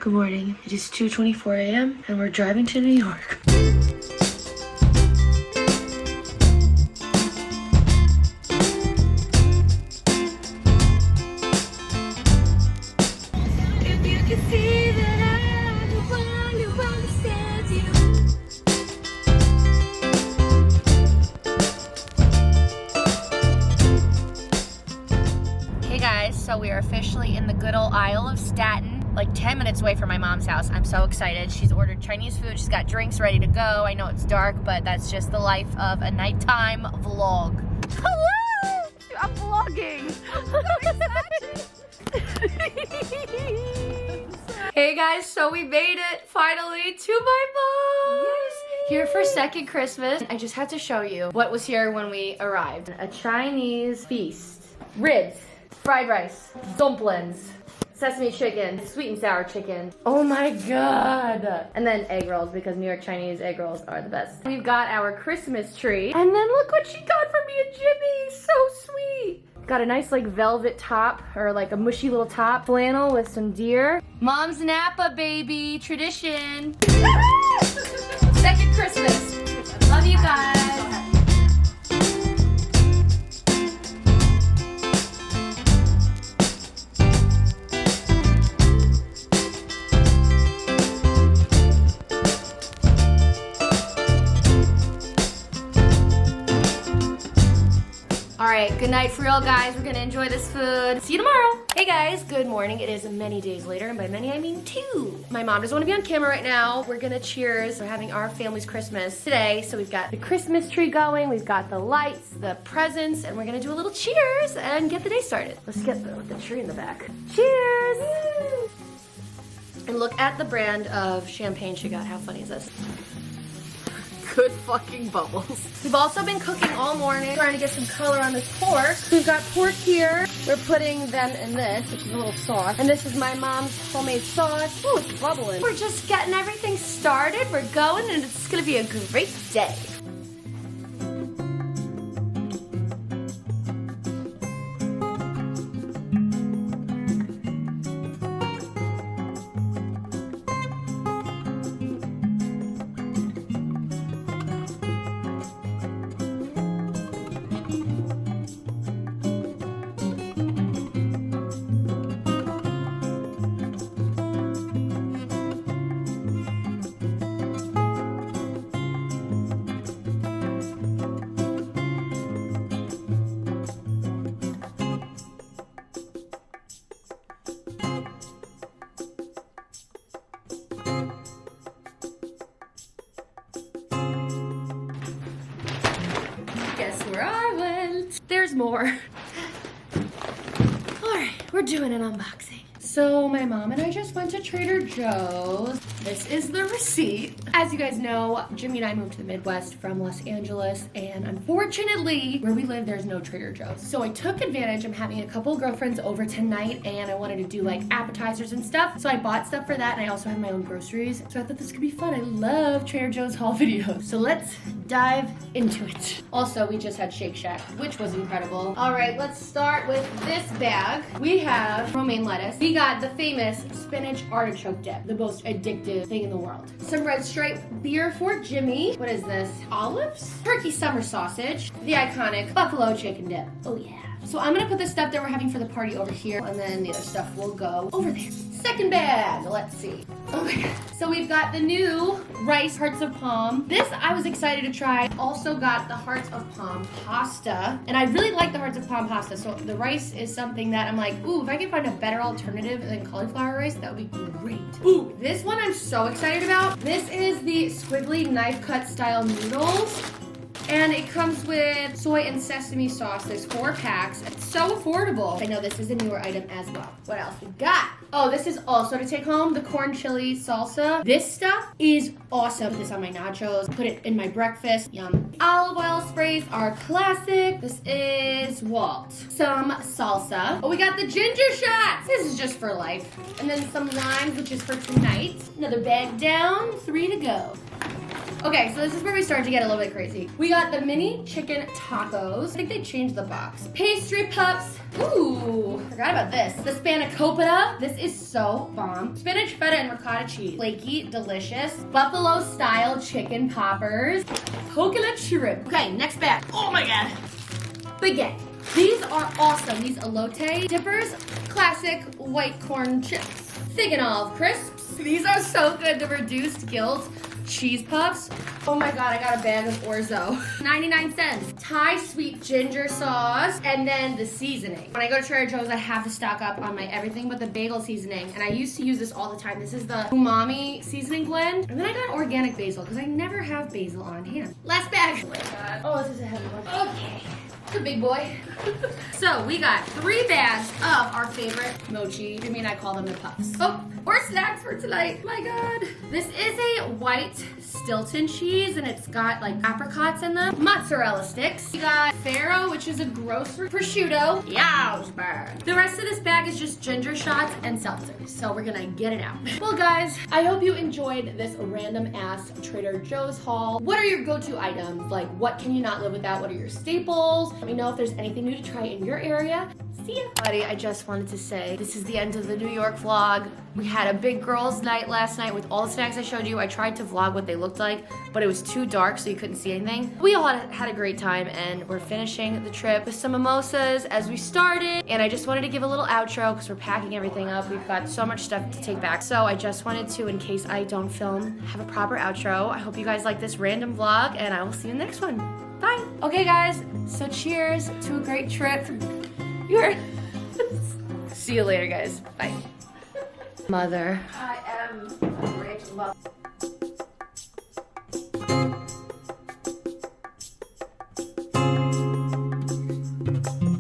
Good morning. It is 2:24 a.m. and we're driving to New York. If you could see that I'm the one who understands you. Hey guys, so we are officially in the good old Isle of Staten. Like 10 minutes away from my mom's house. I'm so excited. She's ordered Chinese food. She's got drinks ready to go. I know it's dark, but that's just the life of a nighttime vlog. Hello! I'm vlogging. Hey guys, so we made it finally to my mom's. Here for second Christmas. I just had to show you what was here when we arrived. A Chinese feast. Ribs, fried rice, dumplings, sesame chicken, sweet and sour chicken. Oh my god. And then egg rolls, because New York Chinese egg rolls are the best. We've got our Christmas tree. And then look what she got for me and Jimmy. So sweet. Got a nice like velvet top, or like a mushy little top. Flannel with some deer. Mom's Napa, baby. Tradition. Second Christmas. Love you guys. Alright, good night for real guys. We're gonna enjoy this food. See you tomorrow. Hey guys, good morning. It is many days later, and by many I mean 2. My mom doesn't want to be on camera right now. We're gonna cheers. We're having our family's Christmas today. So we've got the Christmas tree going, we've got the lights, the presents, and we're gonna do a little cheers and get the day started. Let's get the tree in the back. Cheers! Woo! And look at the brand of champagne she got. How funny is this? Good fucking bubbles. We've also been cooking all morning, trying to get some color on this pork. We've got pork here. We're putting them in this, which is a little sauce. And this is my mom's homemade sauce. Oh, it's bubbling. We're just getting everything started. We're going, and it's gonna be a great day. Guess where I went? There's more. Alright, we're doing an unboxing. So my mom and I just went to Trader Joe's. This is the receipt. As you guys know, Jimmy and I moved to the Midwest from Los Angeles, and unfortunately, where we live, there's no Trader Joe's. So I took advantage. I'm having a couple of girlfriends over tonight, and I wanted to do like appetizers and stuff. So I bought stuff for that, and I also have my own groceries. So I thought this could be fun. I love Trader Joe's haul videos. So let's dive into it. Also, we just had Shake Shack, which was incredible. All right, let's start with this bag. We have romaine lettuce. We got the famous spinach artichoke dip, the most addictive thing in the world. Some red stripe beer for Jimmy. What is this? Olives? Turkey summer sausage. The iconic buffalo chicken dip. Oh yeah. So I'm gonna put the stuff that we're having for the party over here, and then the other stuff will go over there. Second bag, let's see. Oh my god. So we've got the new rice hearts of palm. This I was excited to try. Also got the hearts of palm pasta, and I really like the hearts of palm pasta. So the rice is something that I'm like, ooh, if I can find a better alternative than cauliflower rice, that would be great. Ooh, this one I'm so excited about. This is the squiggly knife cut style noodles. And it comes with soy and sesame sauce. There's 4 packs. It's so affordable. I know this is a newer item as well. What else we got? Oh, this is also to take home, the corn chili salsa. This stuff is awesome. Put this on my nachos. Put it in my breakfast. Yum. Olive oil sprays are classic. This is Walt. Some salsa. Oh, we got the ginger shots. This is just for life. And then some limes, which is for tonight. Another bag down. 3 to go. Okay, so this is where we start to get a little bit crazy. We got the mini chicken tacos. I think they changed the box. Pastry puffs. Ooh, forgot about this. The spanakopita. This is so bomb. Spinach, feta, and ricotta cheese. Flaky, delicious. Buffalo style chicken poppers. Coconut shrimp. Okay, next bag. Oh my god. Baguette. These are awesome. These elote dippers. Classic white corn chips. Fig and olive crisps. These are so good. The reduced guilt cheese puffs. Oh my god, I got a bag of orzo. 99 cents. Thai sweet ginger sauce, and then the seasoning. When I go to Trader Joe's, I have to stock up on my everything but the bagel seasoning, and I used to use this all the time. This is the umami seasoning blend. And then I got organic basil, because I never have basil on hand. Last bag. Oh my god. Oh, this is a heavy one. Okay. The big boy. So we got 3 bags of our favorite mochi. Jimmy and I call them the puffs. Oh, more snacks for tonight. My god. This is a white Stilton cheese, and it's got like apricots in them. Mozzarella sticks. We got Faro, which is a grocery prosciutto. Yowzber. The rest of this bag is just ginger shots and seltzer. So we're gonna get it out. Well guys, I hope you enjoyed this random ass Trader Joe's haul. What are your go-to items? Like, what can you not live without? What are your staples? Let me know if there's anything new to try in your area. See ya. Buddy, I just wanted to say, this is the end of the New York vlog. We had a big girls' night last night with all the snacks I showed you. I tried to vlog what they looked like, but it was too dark so you couldn't see anything. We all had a great time, and we're finishing the trip with some mimosas as we started. And I just wanted to give a little outro because we're packing everything up. We've got so much stuff to take back. So I just wanted to, in case I don't film, have a proper outro. I hope you guys like this random vlog, and I will see you in the next one. Bye. Okay guys, so cheers to a great trip. See you later guys. Bye. Mother. I am a great mother.